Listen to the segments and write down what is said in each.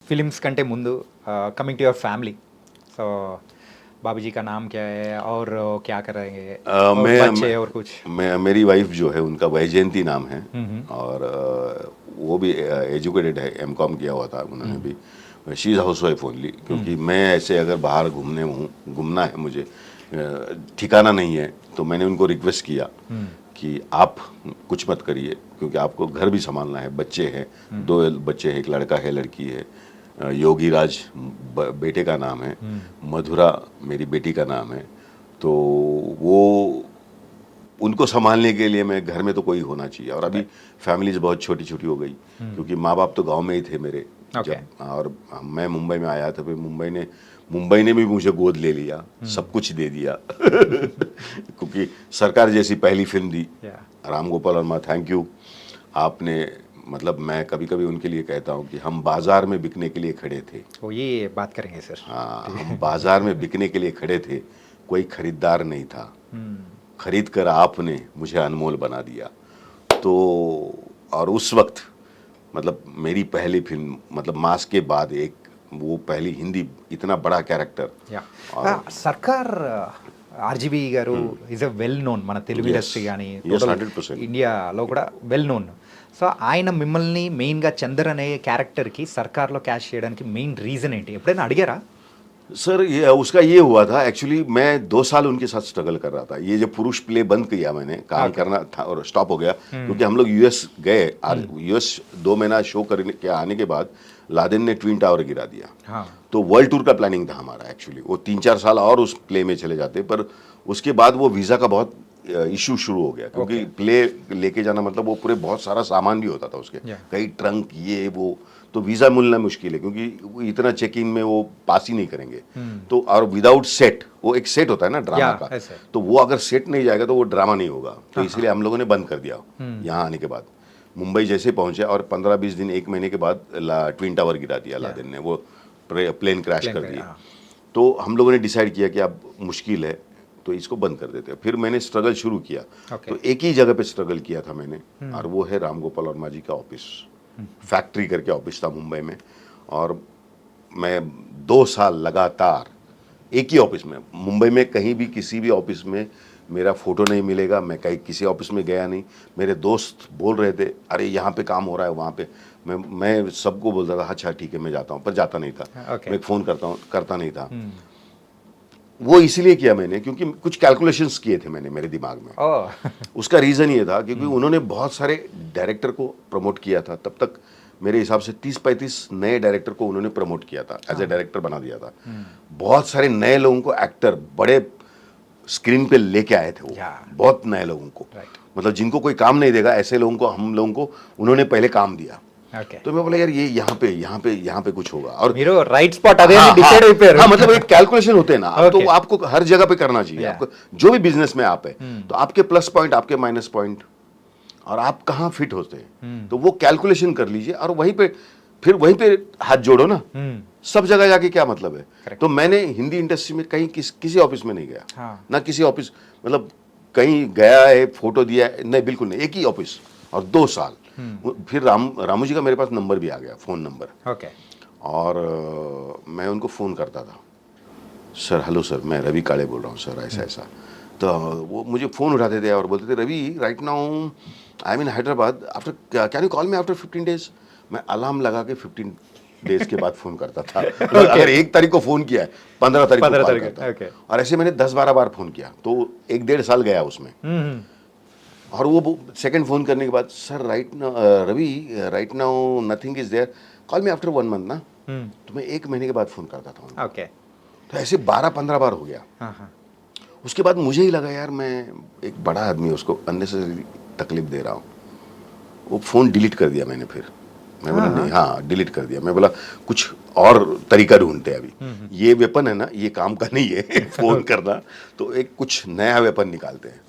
Films कंटे मुंदु coming to your family, so Babu ji का नाम क्या है और क्या करेंगे और बच्चे और कुछ? मेरी वाइफ जो है उनका वैजयंती नाम है। हम्म। और वो भी एजुकेटेड है, एमकॉम किया हुआ था उन्होंने भी। She is house wife only, क्योंकि मैं ऐसे अगर बाहर घूमना है मुझे, ठिकाना नहीं है, तो मैंने उनको रिक्वेस्ट किया कि आप कुछ मत करिए, क्योंकि आपको घर भी संभालना है, बच्चे हैं, दो बच्चे हैं, एक लड़का है लड़की है। योगी राज बेटे का नाम है, मधुरा मेरी बेटी का नाम है। तो वो उनको संभालने के लिए मैं घर में तो कोई होना चाहिए। और अभी फैमिलीज बहुत छोटी छोटी हो गई, क्योंकि माँ बाप तो गांव में ही थे मेरे जब, और मैं मुंबई में आया था। फिर मुंबई ने भी मुझे गोद ले लिया, सब कुछ दे दिया क्योंकि सरकार जैसी पहली film the. Ram Gopal Verma, thank you आपने, मतलब मैं कभी कभी उनके लिए कहता हूँ कि हम बाजार में बिकने के लिए खड़े थे। वो ये बात करेंगे सर। हाँ, हम बाजार में बिकने के लिए खड़े थे, कोई खरीदार नहीं था, खरीद कर आपने मुझे अनमोल बना दिया। तो और उस वक्त मतलब मेरी पहली फिल्म, मतलब मास के बाद एक वो पहली हिंदी इतना बड़ा कैरेक्टर। సర్కార్ ఆర్జీబీ గారు ఈజ్ అ వెల్ నోన్ మన తెలుగు ఇండస్ట్రీ కానీ ఇండియాలో కూడా వెల్ నోన్. సో ఆయన మిమ్మల్ని మెయిన్గా చందర్ అనే క్యారెక్టర్కి సర్కార్లో క్యాష్ చేయడానికి మెయిన్ రీజన్ ఏంటి? ఎప్పుడైనా అడిగారా? सर ये उसका ये हुआ था, एक्चुअली मैं 2 साल उनके साथ स्ट्रगल कर रहा था। ये जब पुरुष प्ले बंद किया मैंने, काम करना था और स्टॉप हो गया, क्योंकि हम लोग यूएस गए। यूएस 2 महीना शो करने के आने के बाद लादेन ने ट्विन टावर गिरा दिया। तो वर्ल्ड टूर का प्लानिंग था हमारा एक्चुअली। वो 3-4 साल और उस प्ले में चले जाते, पर उसके बाद वो वीज़ा का बहुत इशू शुरू हो गया, क्योंकि प्ले लेके जाना मतलब वो पूरे बहुत सारा सामान भी होता था उसके, कई ट्रंक ये वो, तो वीज़ा मिलना मुश्किल है, क्योंकि इतना चेक इन में वो पास ही नहीं करेंगे। तो और विदाउट सेट, वो एक सेट होता है ना ड्रामा का, तो वो अगर सेट नहीं जाएगा तो वो ड्रामा नहीं होगा। तो इसलिए हम लोगों ने बंद कर दिया। यहाँ आने के बाद मुंबई जैसे पहुंचे और 15-20 दिन 1 महीने के बाद ट्विन टावर गिरा दिया लादेन ने, वो प्लेन क्रैश कर दिया। तो हम लोगों ने डिसाइड किया कि अब मुश्किल है, तो इसको बंद कर देते हैं। फिर मैंने स्ट्रगल शुरू किया। तो एक ही जगह पे स्ट्रगल किया था मैंने, और वो है राम गोपाल वर्मा जी का ऑफिस, फैक्ट्री करके ऑफिस था मुंबई में। और मैं 2 साल लगातार एक ही ऑफिस में, मुंबई में कहीं भी किसी भी ऑफिस में मेरा फोटो नहीं मिलेगा। मैं कहीं किसी ऑफिस में गया नहीं। मेरे दोस्त बोल रहे थे अरे यहाँ पे काम हो रहा है, वहाँ पे मैं सबको बोलता था अच्छा ठीक है मैं जाता हूँ, पर जाता नहीं था। मैं फ़ोन करता नहीं था। वो इसलिए किया मैंने क्योंकि कुछ कैलकुलेशंस किए थे मैंने मेरे दिमाग में। उसका रीज़न ये था क्योंकि उन्होंने बहुत सारे डायरेक्टर को प्रमोट किया था। तब तक मेरे हिसाब से 30-35 नए डायरेक्टर को उन्होंने प्रमोट किया था, एज ए डायरेक्टर बना दिया था। बहुत सारे नए लोगों को एक्टर बड़े स्क्रीन पे लेके आए थे वो, बहुत नए लोगों को, मतलब जिनको कोई काम नहीं देगा ऐसे लोगों को, हम लोगों को उन्होंने पहले काम दिया। तो मैं बोला यार ये यहाँ पे कुछ होगा। और राइट स्पॉट डिसाइड అయిపోయారు। हाँ, मतलब एक कैलकुलेशन होते हैं ना, तो आपको हर जगह पे करना चाहिए। आपको जो भी बिजनेस में आप है, तो आपके प्लस पॉइंट, आपके माइनस पॉइंट, और आप कहाँ फिट होते हैं, तो वो कैलकुलेशन कर लीजिए और वहीं पे हाथ जोड़ो ना। सब जगह जाके क्या मतलब है। तो मैंने हिंदी इंडस्ट्री में कहीं किसी ऑफिस में नहीं गया, ना किसी ऑफिस, मतलब कहीं गया है फोटो दिया है, नहीं, बिल्कुल नहीं। एक ही ऑफिस और 2 साल। फिर रामू जी का मेरे पास नंबर भी आ गया, फ़ोन नंबर। और मैं उनको फ़ोन करता था, सर हेलो सर, मैं रवि काले बोल रहा हूँ सर, ऐसा ऐसा। तो वो मुझे फ़ोन उठाते थे और बोलते थे Ravi right now I am in Hyderabad, after can you call me after 15 days. मैं अलार्म लगा के 15 डेज के बाद फ़ोन करता था। अगर 1 तारीख को फ़ोन किया है, 15 तारीख को कॉल करता। और ऐसे मैंने 10-12 बार फ़ोन किया, तो 1-1.5 साल गया उसमें। और वो सेकंड फ़ोन करने के बाद sir Ravi right now nothing is there, call me after 1 month ना। तो मैं 1 महीने के बाद फ़ोन करता था। तो ऐसे 12-15 बार हो गया। उसके बाद मुझे ही लगा यार मैं एक बड़ा आदमी, उसको अननेसेसरी तकलीफ दे रहा हूँ। वो फ़ोन डिलीट कर दिया मैंने। फिर मैं बोला नहीं, हाँ डिलीट कर दिया। मैं बोला कुछ और तरीका ढूंढते हैं अभी, ये वेपन है ना, ये काम का नहीं है फ़ोन करना, तो एक कुछ नया वेपन निकालते हैं।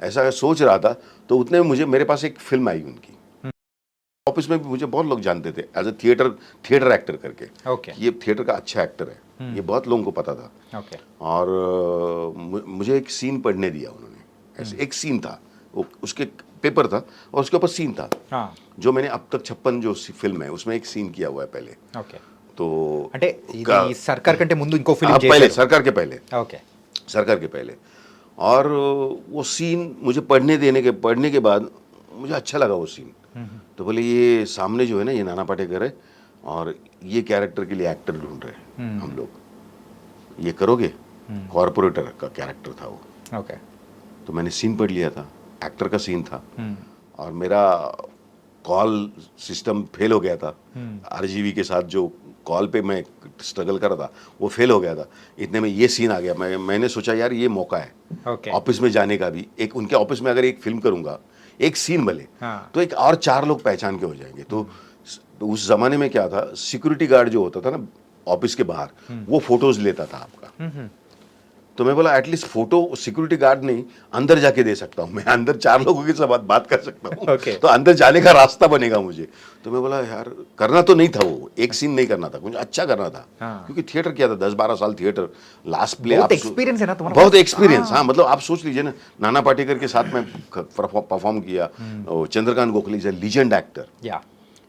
ऐसा सोच रहा था। तो उतने में मेरे पास एक फिल्म आई उनकी। ऑफिस में भी मुझे बहुत लोग जानते थे एज ए थिएटर एक्टर करके। ये थिएटर का अच्छा एक्टर है, ये बहुत लोगों को पता था। और मुझे एक सीन पढ़ने दिया उन्होंने। ऐसे एक सीन था, उसके पेपर था और उसके ऊपर सीन था। जो मैंने अब तक 56 जो फिल्म है उसमें एक सीन किया हुआ है पहले। ఓకే तो అంటే ఇది సర్కార్ కంటే ముందు ఇంకో ఫిల్మ్ हाँ, पहले చేశారు सरकार के पहले, ఓకే सरकार के पहले। और वो सीन मुझे पढ़ने के बाद मुझे अच्छा लगा वो सीन। तो बोले ये सामने जो है ना, ये नाना पाटेकर है और ये कैरेक्टर के लिए एक्टर ढूंढ रहे हैं हम लोग, ये करोगे? कॉर्पोरेटर का कैरेक्टर था वो। ఓకే तो मैंने सीन पढ़ लिया था, एक्टर का सीन था, और मेरा कॉल सिस्टम फेल हो गया था। आरजीवी के साथ जो कॉल पे मैं स्ट्रगल कर रहा था वो फेल हो गया था। इतने में ये सीन आ गया। मैंने सोचा यार ये मौका है ఓకే ऑफिस में जाने का भी। एक उनके ऑफिस में अगर एक फिल्म करूंगा, एक सीन भले, हाँ। तो एक और 4 लोग पहचान के हो जाएंगे। तो उस जमाने में क्या था, सिक्योरिटी गार्ड जो होता था ना ऑफिस के बाहर, वो फोटोज लेता था आपका। तो मैं बोला एटलीस्ट फोटो सिक्योरिटी गार्ड नहीं, अंदर जाके दे सकता हूँ मैं, अंदर 4 लोगों के साथ बात कर सकता हूँ। Okay. तो अंदर जाने का रास्ता बनेगा मुझे। तो मैं बोला यार करना तो नहीं था, वो एक सीन नहीं करना था, कुछ अच्छा करना था। हाँ। क्योंकि थिएटर किया था 10-12 साल थिएटर, लास्ट प्ले बहुत आप experience है ना तुम्हारे बहुत पास? एक्सपीरियंस। हाँ मतलब आप सोच लीजिए ना, नाना पाटेकर के साथ मैं परफॉर्म किया, Chandrakant Gokhale is a legend actor, yeah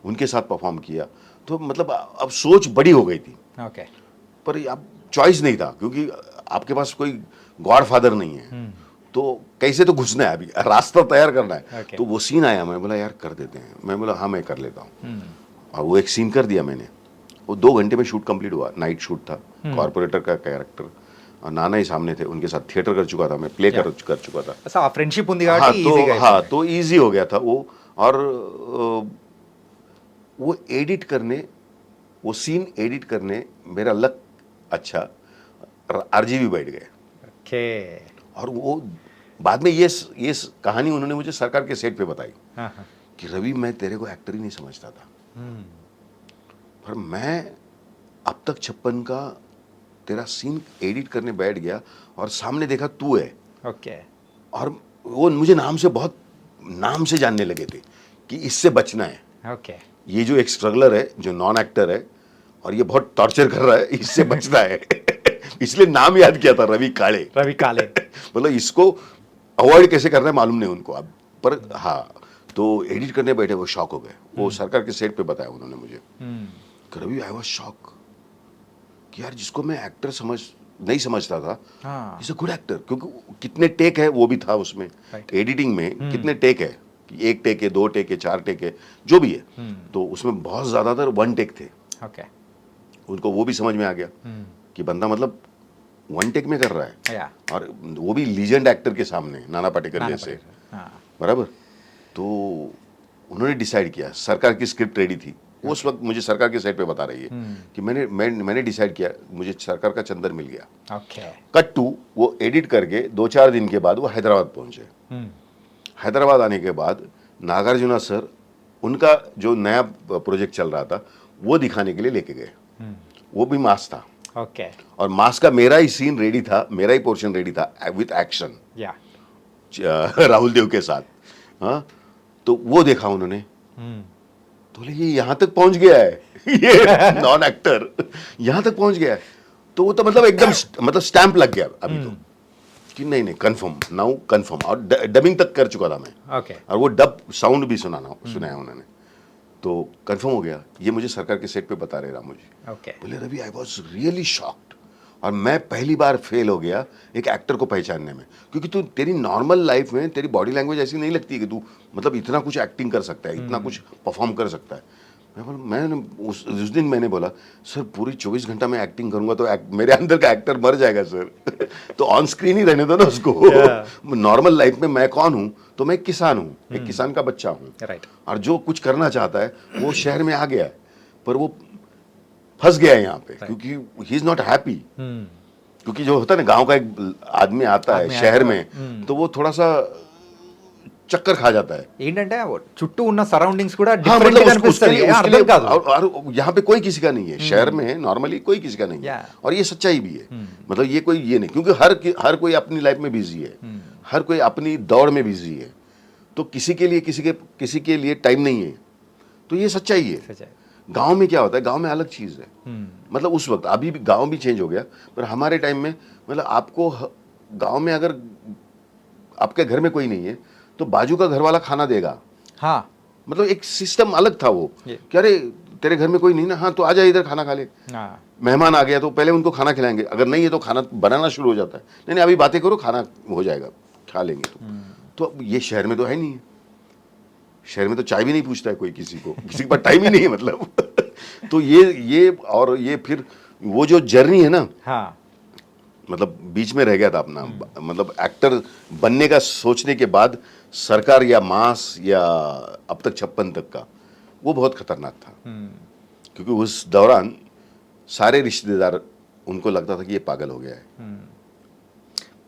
उनके साथ परफॉर्म किया। तो मतलब अब सोच बड़ी हो गई थी, ఓకే पर अब चॉइस नहीं था, क्योंकि आपके पास कोई गॉडफादर नहीं है। तो कैसे तो घुसना है, अभी रास्ता तैयार करना है। Okay. तो वो सीन आया, मैं बोला यार कर देते हैं। मैं बोला हाँ मैं कर लेता हूँ। और वो एक सीन कर दिया मैंने। वो 2 घंटे में शूट कंप्लीट हुआ, नाइट शूट था, कॉर्पोरेटर का कैरेक्टर, और नाना ही सामने थे, उनके साथ थिएटर कर चुका था मैं, प्ले कर चुका था। అసలు ఆ ఫ్రెండ్షిప్ ఉంది हाँ కాబట్టి ఈజీగా तो हाँ तो ईजी हो गया था वो। और वो एडिट करने, वो सीन एडिट करने मेरा लक अच्छा, आरजीवी बैठ गए। ఓకే और वो बाद में ये कहानी उन्होंने मुझे सरकार के सेट पे बताई ఆహా. कि रवि मैं तेरे को एक्टर ही नहीं समझता था, पर मैं अब तक 56 का तेरा सीन एडिट करने बैठ गया और सामने देखा तू है। ఓకే और वो मुझे नाम से जानने लगे थे कि इससे बचना है, ఓకే ये जो एक स्ट्रगलर है, जो नॉन एक्टर है और ये बहुत टॉर्चर कर रहा है, इससे बचना है। इसलिए नाम याद किया था, रवि काले। రవి కాలే मतलब इसको अवॉइड कैसे करना है मालूम नहीं उनको अब, पर हाँ। तो एडिट करने बैठे, वो शॉक हो गए। वो सरकार के सेट पे बताया उन्होंने मुझे कि रवि आई वाज शॉक कि यार जिसको मैं एक्टर नहीं समझता था, हाँ इज अ गुड एक्टर। क्योंकि कितने टेक है वो भी था उसमें, Right. एडिटिंग में कितने टेक है, कि 1 टेक है, 2 टेक है, 4 टेक है, जो भी है। तो उसमें बहुत ज्यादातर 1 टेक थे। ఓకే उनको वो भी समझ में आ गया कि बंदा मतलब 1 टेक में कर रहा है, యా और वो भी लीजेंड एक्टर के सामने, नाना पाटेकर जैसे, बराबर। तो उन्होंने डिसाइड किया, सरकार की स्क्रिप्ट रेडी थी उस वक्त, मुझे सरकार के सेट पे बता रही है कि मैंने डिसाइड किया, मुझे सरकार का चंदर मिल गया। ఓకే कट टू, वो एडिट करके 2-4 दिन के बाद वो हैदराबाद पहुंचे। हैदराबाद आने के बाद नागार्जुना सर उनका जो नया प्रोजेक्ट चल रहा था वो दिखाने के लिए लेके गए। वो भी मास था, ఓకే और मास का मेरा ही सीन रेडी था, मेरा ही पोर्शन रेडी था with action, yeah Rahul Dev के साथ। हाँ तो वो देखा उन्होंने, तो बोले ये यहाँ तक पहुंच गया है, ये नॉन एक्टर यहाँ तक पहुंच गया है। तो वो तो मतलब एकदम मतलब स्टैंप लग गया अभी तो, कि नहीं कंफर्म, नाउ कंफर्म। और डबिंग तक कर चुका था मैं, ఓకే और वो डब साउंड भी सुनाया उन्होंने। तो कंफर्म हो गया। ये मुझे सरकार के सेट पे बता रहे रहा मुझे, ఓకే बोले Ravi I was really shocked. और मैं पहली बार फेल हो गया एक एक्टर को पहचानने में, क्योंकि तू तेरी नॉर्मल लाइफ में तेरी बॉडी लैंग्वेज ऐसी नहीं लगती है कि तू मतलब इतना कुछ एक्टिंग कर सकता है, इतना कुछ परफॉर्म कर सकता है। मैंने उस दिन मैंने बोला सर पूरी 24 घंटा मैं एक्टिंग करूंगा तो मेरे अंदर का एक्टर मर जाएगा सर। तो ऑन स्क्रीन ही रहने दो ना उसको। नॉर्मल लाइफ में मैं कौन हूँ, तो मैं एक किसान हूँ, एक किसान का बच्चा हूँ, राइट और जो कुछ करना चाहता है वो शहर में आ गया है, पर वो फंस गया है यहाँ पे, क्योंकि ही इज नॉट हैप्पी। क्योंकि जो होता है ना, गांव का एक आदमी आता है शहर में, तो वो थोड़ा सा चक्कर खा जाता है। ఏంటంటే చుట్టూ ఉన్న సరౌండింగ్స్ కూడా हाँ, డిఫరెంట్ मतलब గా అనిపిస్తుంది उसके అర్థం लिए కాదు और यहाँ पे कोई किसी का नहीं है, शहर में नॉर्मली कोई किसी का नहीं है। Yeah. और ये सच्चाई भी है, मतलब ये कोई ये नहीं, क्योंकि हर कोई अपनी लाइफ में बिजी है, हर कोई अपनी दौड़ में बिजी है, तो किसी के लिए टाइम नहीं है। तो ये सच्चाई है। सच है गांव में क्या होता है, गांव में अलग चीज है। मतलब उस वक्त, अभी भी गांव भी चेंज हो गया, पर हमारे टाइम में मतलब आपको गांव में अगर आपके घर में कोई नहीं है तो बाजू का घर वाला खाना देगा। हाँ मतलब एक सिस्टम अलग था वो ये। कि अरे तेरे घर में कोई नहीं ना, हाँ तो आ जा इधर खाना खा ले। हाँ मेहमान आ गया तो पहले उनको खाना खिलाएंगे, अगर नहीं है तो खाना बनाना शुरू हो जाता है, नहीं नहीं अभी बातें करो खाना हो जाएगा खा लेंगे। तो अब ये शहर में तो है नहीं है, शहर में तो चाय भी नहीं पूछता है कोई किसी को, किसी के पास टाइम ही नहीं है मतलब तो ये और ये फिर वो जो जर्नी है ना, हाँ मतलब बीच में रह गया था अपना, मतलब एक्टर बनने का सोचने के बाद सरकार या मास या अब तक 56 तक का, वो बहुत खतरनाक था। क्योंकि उस दौरान सारे रिश्तेदार उनको लगता था कि ये पागल हो गया है।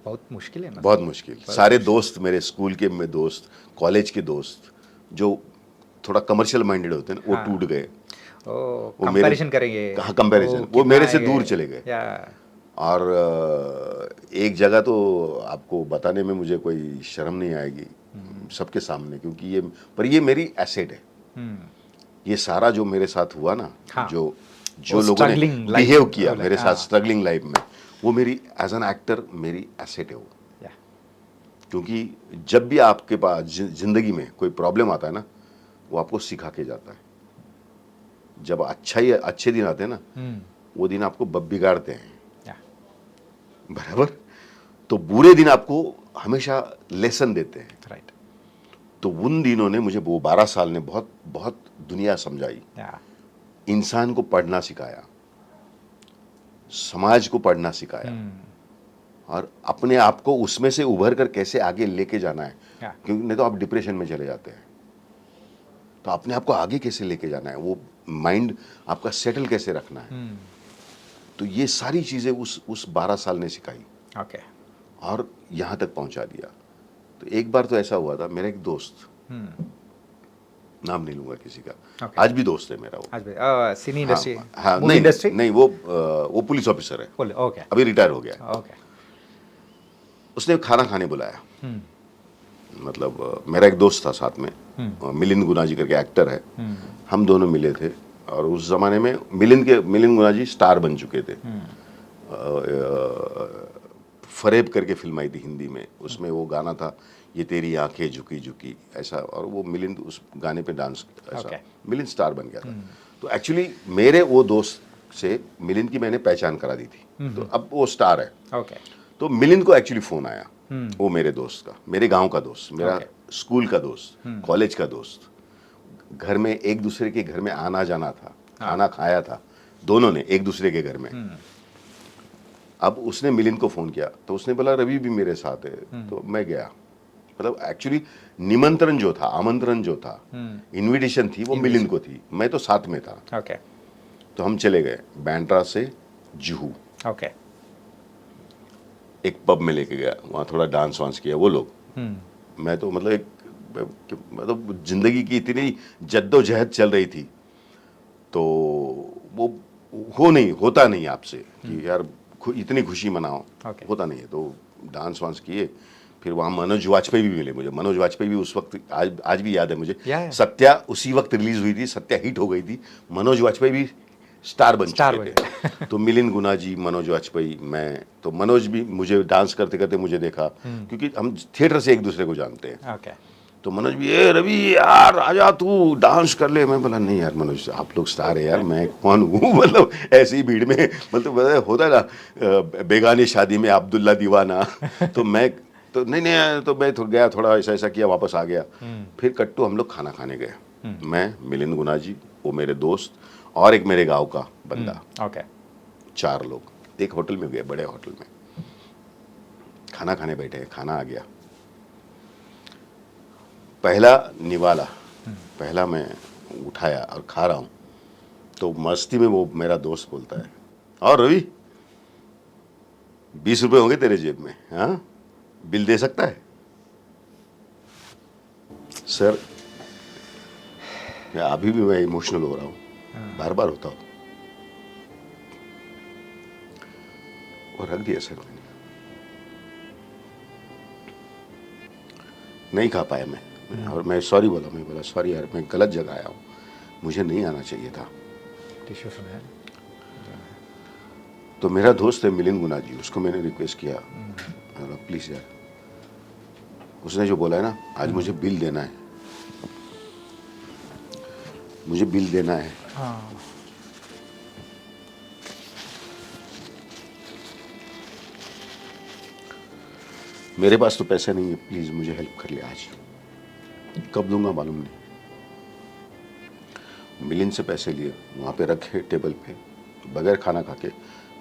बहुत मुश्किल है ना। बहुत मुश्किल। सारे दोस्त मेरे स्कूल के में दोस्त, कॉलेज के दोस्त जो थोड़ा कमर्शियल माइंडेड होते हैं ना, वो हाँ। टूट गए। ओ वो कंपैरिजन करेंगे। हाँ कंपैरिजन, वो कितना मेरे से आएगा। दूर चले गए। या और एक जगह तो आपको बताने में मुझे कोई शर्म नहीं आएगी सबके सामने, क्योंकि ये पर ये मेरी एसेट है। ये सारा जो मेरे साथ हुआ ना, हाँ। जो वो लोगों ने struggling life बिहेव में, किया like, मेरे हाँ। साथ स्ट्रगलिंग लाइफ में, वो मेरी एज एन एक्टर मेरी एसेट है वो। या क्योंकि जब भी आपके पास जिंदगी में कोई प्रॉब्लम आता है ना, वो आपको सिखा के जाता है। जब अच्छे दिन आते हैं ना, वो दिन आपको बिगाड़ते हैं, या बराबर। तो बुरे दिन आपको हमेशा लेसन देते हैं। राइट। तो उन दिनों ने मुझे, वो 12 साल ने बहुत बहुत दुनिया समझाई, या इंसान को पढ़ना सिखाया, समाज को पढ़ना सिखाया, और अपने आप को उसमें से उभर कर कैसे आगे लेके जाना है। या क्योंकि नहीं तो आप डिप्रेशन में चले जाते हैं। तो अपने आप को आगे कैसे लेके जाना है, वो माइंड आपका सेटल कैसे रखना है। तो ये सारी चीजें उस 12 साल ने सिखाई ओके। और यहां तक पहुंचा दिया। तो एक बार तो ऐसा हुआ था, मेरा एक दोस्त, नाम नहीं लूंगा किसी का, Okay. आज भी दोस्त है मेरा वो। आज भी सिनी इंडस्ट्री, हाँ मूवी नहीं इंडस्ट्री। नहीं, वो पुलिस ऑफिसर है, ओके अभी रिटायर हो गया है। ओके। उसने खाना खाने बुलाया। मतलब मेरा एक दोस्त था साथ में, मिलिंद गुना जी करके एक्टर है, हम दोनों मिले थे। और उस जमाने में मिलिंद गुना जी स्टार बन चुके थे। फरेब करके फिल्म आई थी हिंदी में, उसमें वो गाना था, ये तेरी आंखें झुकी झुकी, ऐसा। और वो मिलिंद उस गाने पे डांस ऐसा, Okay. मिलिंद स्टार बन गया था। तो एक्चुअली मेरे वो दोस्त से मिलिंद की मैंने पहचान करा दी थी। तो अब वो स्टार है। ओके। तो मिलिंद को एक्चुअली फोन आया, वो मेरे दोस्त का, मेरे गांव का दोस्त, मेरा स्कूल का दोस्त, कॉलेज का दोस्त, घर में एक दूसरे के घर में आना जाना था, खाना खाया था दोनों ने एक दूसरे के घर में। अब उसने मिलिंद को फोन किया, तो उसने बोला रवि भी मेरे साथ है। तो मैं गया। मतलब एक्चुअली निमंत्रण जो था, आमंत्रण जो था, इनविटेशन थी, वो मिलिंद को थी, मैं तो साथ में था। ओके तो हम चले गए बैंड्रा से जुहू, ओके। एक पब में लेके गया, वहाँ थोड़ा डांस वांस किया वो लोग। मैं तो मतलब जिंदगी की इतनी जद्दोजहद चल रही थी, तो वो होता नहीं आपसे कि यार इतनी खुशी मनाओ, Okay. होता नहीं है। तो डांस वांस किए, फिर वहाँ मनोज वाजपेयी भी मिले मुझे। मनोज वाजपेयी भी उस वक्त, आज भी याद है मुझे, Yeah. सत्या उसी वक्त रिलीज हुई थी, सत्या हिट हो गई थी, मनोज वाजपेयी भी स्टार बन चुके थे। तो मिलिंद गुना जी, मनोज वाजपेयी, मैं, तो मनोज भी मुझे डांस करते करते मुझे देखा, क्योंकि हम थिएटर से एक दूसरे को जानते हैं। ओके। तो मनोज भी, ए रवि यार आजा तू डांस कर ले। मैं बोला नहीं यार मनोज, आप लोग स्टार है यार, मैं कौन हूँ मतलब ऐसी ही भीड़ में, मतलब होता है ना बेगानी शादी में अब्दुल्ला दीवाना तो मैं तो नहीं, तो मैं गया, थोड़ा ऐसा ऐसा किया, वापस आ गया। फिर कट्टू हम लोग खाना खाने गए, मैं, मिलिंद गुना जी, वो मेरे दोस्त, और एक मेरे गाँव का बंदा, ओके। 4 लोग एक होटल में गए, बड़े होटल में खाना खाने बैठे, खाना आ गया। पहला निवाला, पहला मैं उठाया और खा रहा हूँ, तो मस्ती में वो मेरा दोस्त बोलता है, और रवि 20 रुपए होंगे तेरे जेब में, हाँ बिल दे सकता है? सर अभी भी मैं इमोशनल हो रहा हूँ, बार बार होता हूँ। और रख दिया सर मैंने, नहीं खा पाया मैं। और मैं सॉरी बोला, मैं बोला सॉरी यार, मैं गलत जगह आया हूँ, मुझे नहीं आना चाहिए था। टिश्यू सुना है। तो मेरा दोस्त है मिलिंद गुना जी, उसको मैंने रिक्वेस्ट किया, प्लीज़ यार, उसने जो बोला है ना, आज मुझे बिल देना है, मुझे बिल देना है। हाँ मेरे पास तो पैसा नहीं है, प्लीज़ मुझे हेल्प कर ले आज। कब दूंगा मालूम नहीं। मिलिंद से पैसे लिए, वहाँ पे रखे टेबल पे, बगैर खाना खा के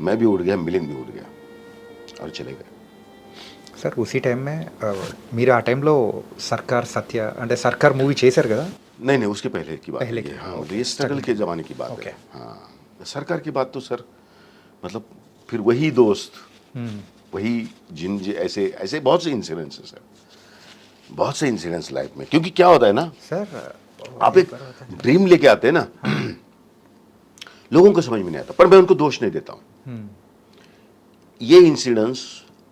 मैं भी उड़ गया, मिलिंद भी उड़ गया और चले गए। సార్ ఉసీ టైం మే మీరు ఆ టైంలో సర్కార్ సత్య అంటే సర్కార్ మూవీ చేశారు కదా नहीं नहीं, उसके पहले की बात पहले है ये। की, हाँ, ओके, तो ये स्ट्रगल के ज़माने की बात ओके। है। हाँ, सरकार की बात तो सर, मतलब फिर वही दोस्त, वही ऐसे ऐसे बहुत से इंसिडेंट्स हैं सर, बहुत से इंसिडेंट्स लाइफ में। क्योंकि क्या होता है ना, సార్ आप एक ड्रीम लेके आते हैं ना, लोगों को समझ में नहीं आता, पर मैं उनको दोष नहीं देता हूँ। ये इंसिडेंट्स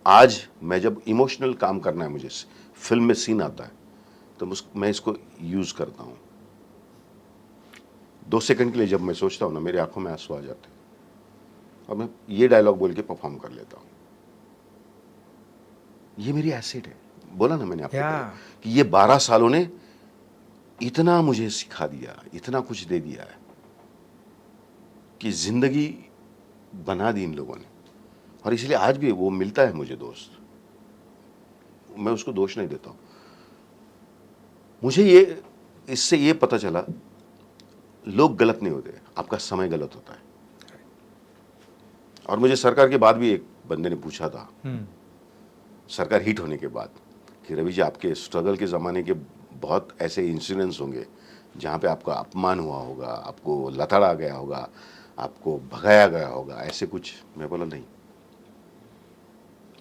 आज मैं जब इमोशनल काम करना है मुझे, फिल्म में सीन आता है, तो मैं इसको यूज करता हूँ। 2 सेकंड के लिए जब मैं सोचता हूँ ना, मेरी आंखों में आंसू आ जाते हैं और मैं ये डायलॉग बोल के परफॉर्म कर लेता हूँ। ये मेरी एसिड है। बोला ना मैंने आपको या। पहले कि ये 12 सालों ने इतना मुझे सिखा दिया, इतना कुछ दे दिया है कि जिंदगी बना दी इन लोगों ने। और इसलिए आज भी वो मिलता है मुझे दोस्त, मैं उसको दोष नहीं देता हूं। मुझे ये इससे ये पता चला, लोग गलत नहीं होते, आपका समय गलत होता है। और मुझे सरकार के बाद भी एक बंदे ने पूछा था, सरकार हिट होने के बाद, कि रवि जी आपके स्ट्रगल के ज़माने के बहुत ऐसे इंसिडेंट्स होंगे जहाँ पे आपका अपमान हुआ होगा, आपको लताड़ा गया होगा, आपको भगाया गया होगा, ऐसे कुछ। मैं बोला नहीं,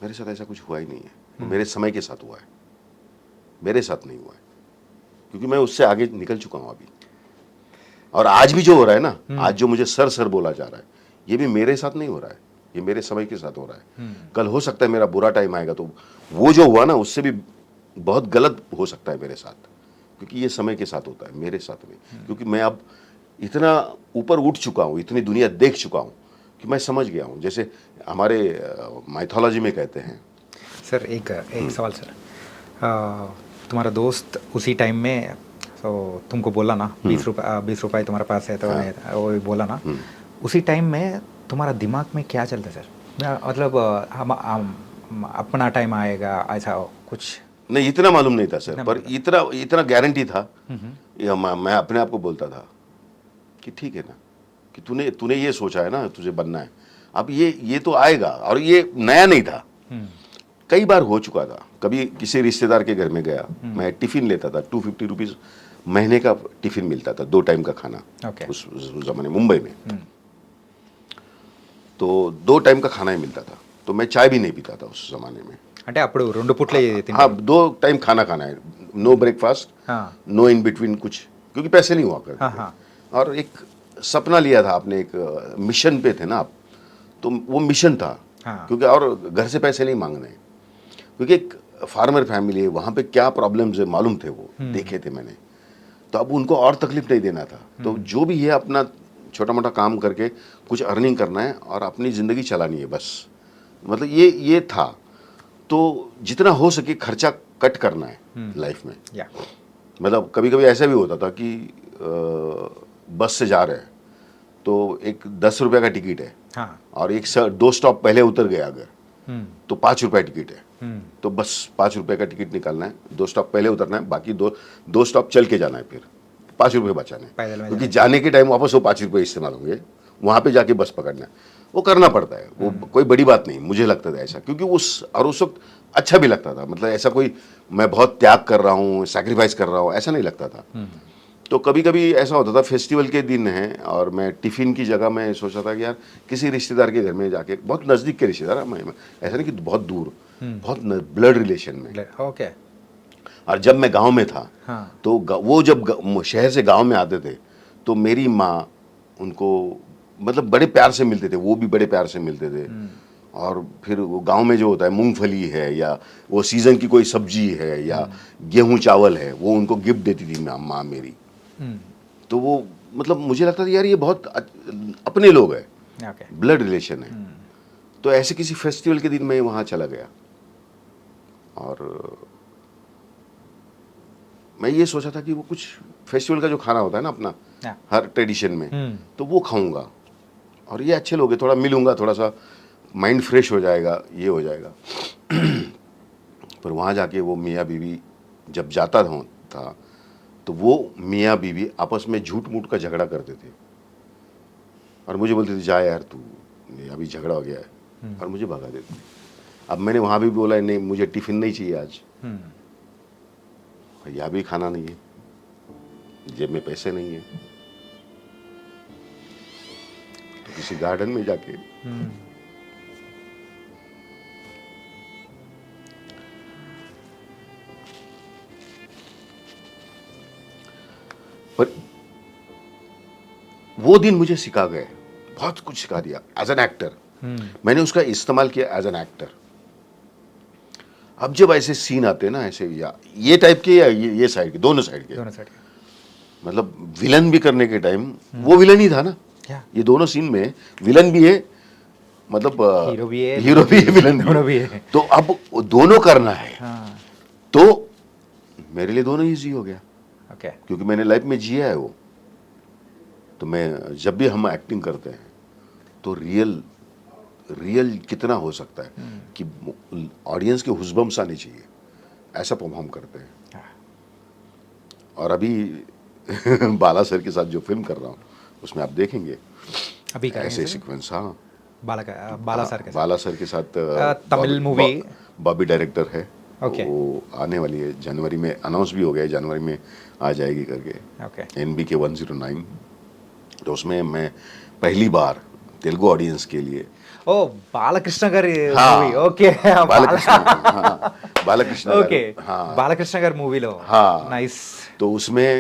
मेरे साथ ऐसा कुछ हुआ ही नहीं है। वो मेरे समय के साथ हुआ है, मेरे साथ नहीं हुआ है, क्योंकि मैं उससे आगे निकल चुका हूँ अभी। और आज भी जो हो रहा है ना, आज जो मुझे सर सर बोला जा रहा है, ये भी मेरे साथ नहीं हो रहा है, ये मेरे समय के साथ हो रहा है। कल हो सकता है मेरा बुरा टाइम आएगा, तो वो जो हुआ ना उससे भी बहुत गलत हो सकता है मेरे साथ, क्योंकि ये समय के साथ होता है, मेरे साथ नहीं। क्योंकि मैं अब इतना ऊपर उठ चुका हूँ, इतनी दुनिया देख चुका हूँ कि मैं समझ गया हूँ। जैसे हमारे माइथोलॉजी में कहते हैं। सर एक सवाल सर, तुम्हारा दोस्त उसी टाइम में तो तुमको बोला ना 20 रुपए तुम्हारे पास है, तो वो भी बोला ना, उसी टाइम में तुम्हारा दिमाग में क्या चलता है सर? मतलब हम अपना टाइम आएगा ऐसा कुछ? नहीं, इतना मालूम नहीं था सर, पर इतना गारंटी था। मैं अपने आप को बोलता था कि ठीक है ना, कि तूने ये सोचा है ना, तुझे बनना है, अब ये तो आएगा। और ये नया नहीं था, कई बार हो चुका था। कभी किसी रिश्तेदार के घर में गया, मैं टिफिन लेता था, 250 रुपीज़ महीने का टिफिन मिलता था, 2 टाइम का खाना। उस जमाने मुंबई में तो 2 टाइम का खाना ही मिलता था, तो मैं चाय भी नहीं पीता था उस जमाने में। అంటే అప్పుడు 2 పూట్లే हाँ, 2 टाइम खाना खाना है, no breakfast, no in between कुछ, क्योंकि पैसे नहीं हुआ करते थे। और एक सपना लिया था आपने, एक मिशन पे थे ना आप, तो वो मिशन था। क्योंकि और घर से पैसे नहीं मांगने, क्योंकि एक फार्मर फैमिली है, वहाँ पे क्या प्रॉब्लम्स है मालूम थे, वो देखे थे मैंने। तो अब उनको और तकलीफ नहीं देना था, तो जो भी है अपना छोटा मोटा काम करके कुछ अर्निंग करना है और अपनी ज़िंदगी चलानी है बस। मतलब ये था। तो जितना हो सके खर्चा कट करना है लाइफ में। मतलब कभी कभी ऐसा भी होता था कि बस से जा रहे हैं, तो एक 10 रुपये का टिकट है, और 2 स्टॉप पहले उतर गए अगर, तो 5 रुपये टिकट है, तो बस 5 रुपये का टिकट निकालना है, 2 स्टॉप पहले उतरना है, बाकी दो स्टॉप चल के जाना है, फिर 5 रुपये बचाने हैं, क्योंकि जाने के टाइम वापस वो 5 रुपये इस्तेमाल होंगे, वहाँ पे जाके बस पकड़ना है। वो करना पड़ता है, वो कोई बड़ी बात नहीं, मुझे लगता था ऐसा, क्योंकि उस वक्त अच्छा भी लगता था। मतलब ऐसा कोई मैं बहुत त्याग कर रहा हूँ, सैक्रिफाइस कर रहा हूँ, ऐसा नहीं लगता था। तो कभी कभी ऐसा होता था, फेस्टिवल के दिन है और मैं टिफ़िन की जगह मैं सोचा था कि यार किसी रिश्तेदार के घर में जाके, बहुत नज़दीक के रिश्तेदार, ऐसा नहीं कि बहुत दूर, बहुत ब्लड रिलेशन में। ओके। और जब मैं गांव में था, तो वो जब शहर से गांव में आते थे, तो मेरी माँ उनको मतलब बड़े प्यार से मिलते थे, वो भी बड़े प्यार से मिलते थे। और फिर वो गांव में जो होता है, मूंगफली है या वो सीज़न की कोई सब्जी है या गेहूं चावल है, वो उनको गिफ्ट देती थी माँ मेरी। तो वो मतलब मुझे लगता था यार ये बहुत अपने लोग हैं, ब्लड रिलेशन है। तो ऐसे किसी फेस्टिवल के दिन मैं वहाँ चला गया और मैं ये सोचा था कि वो कुछ फेस्टिवल का जो खाना होता है ना अपना हाँ। हर ट्रेडिशन में, तो वो खाऊंगा और ये अच्छे लोग हैं, थोड़ा मिलूंगा, थोड़ा सा माइंड फ्रेश हो जाएगा, ये हो जाएगा। पर वहाँ जाके वो मियाँ बीवी जब जाता था तो वो मियाँ बीवी आपस में झूठ मूठ का झगड़ा करते थे और मुझे बोलते थे जा यार तू, ये अभी झगड़ा हो गया है, और मुझे भगा देते थे। अब मैंने वहाँ भी बोला नहीं मुझे टिफिन नहीं चाहिए आज, यहाँ भी खाना नहीं है, जेब में पैसे नहीं है, तो किसी गार्डन में जाके पर वो दिन मुझे सिखा गए, बहुत कुछ सिखा दिया एज एन एक्टर। मैंने उसका इस्तेमाल किया एज एन एक्टर। अब जब ऐसे सीन आते हैं ना ऐसे, या ये टाइप के या ये साइड के, दोनों साइड के, मतलब विलन भी करने के टाइम वो विलन ही था ना, ये दोनों सीन में विलन भी है, मतलब हीरो भी है विलन भी है। तो अब दोनों करना है, तो मेरे लिए दोनों इजी हो गया, क्योंकि मैंने लाइफ में जिया है वो। तो मैं जब भी हम एक्टिंग करते हैं तो रियल कितना हो सकता है कि ऑडियंस के हुस्बम्स आने चाहिए, ऐसा परफॉर्म करते हैं। और अभी बाला सर के साथ जो फिल्म कर रहा हूँ उसमें आप देखेंगे अभी ऐसे सीक्वेंस। हाँ, बाला सर के साथ तमिल मूवी, बॉबी डायरेक्टर है, वो आने वाली है जनवरी में, अनाउंस भी हो गया है, जनवरी में आ जाएगी करके, NBK 109। तो उसमें मैं पहली बार तेलुगु ऑडियंस के लिए बालकृष्ण गारी हाँ, movie, okay, Balkrishna okay, Balkrishna गारी मूवीलो, हाँ, नाइस। तो उसमें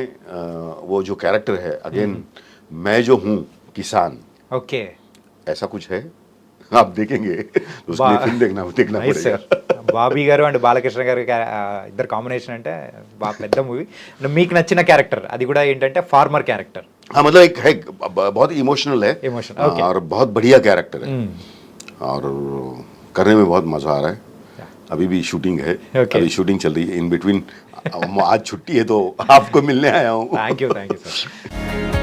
वो जो कैरेक्टर है, अगेन मैं जो हूँ किसान, ओके, ऐसा कुछ है, आप देखेंगे तो उसके लिए फिल्म देखना पड़ेगा। బాబీ గారు అండ్ బాలకృష్ణ గారు ఇద్దరు కాంబినేషన్ అంటే బాగా పెద్ద మూవీ. మీకు నచ్చిన క్యారెక్టర్ అది కూడా ఏంటంటే ఫార్మర్ క్యారెక్టర్. हाँ, मतलब एक है बहुत इमोशनल है, और बहुत बढ़िया कैरेक्टर है, और करने में बहुत मजा आ रहा है। अभी भी शूटिंग है, अभी शूटिंग चल रही है इन बिटवीन। आज छुट्टी है तो आपको मिलने आया हूँ। Thank you sir.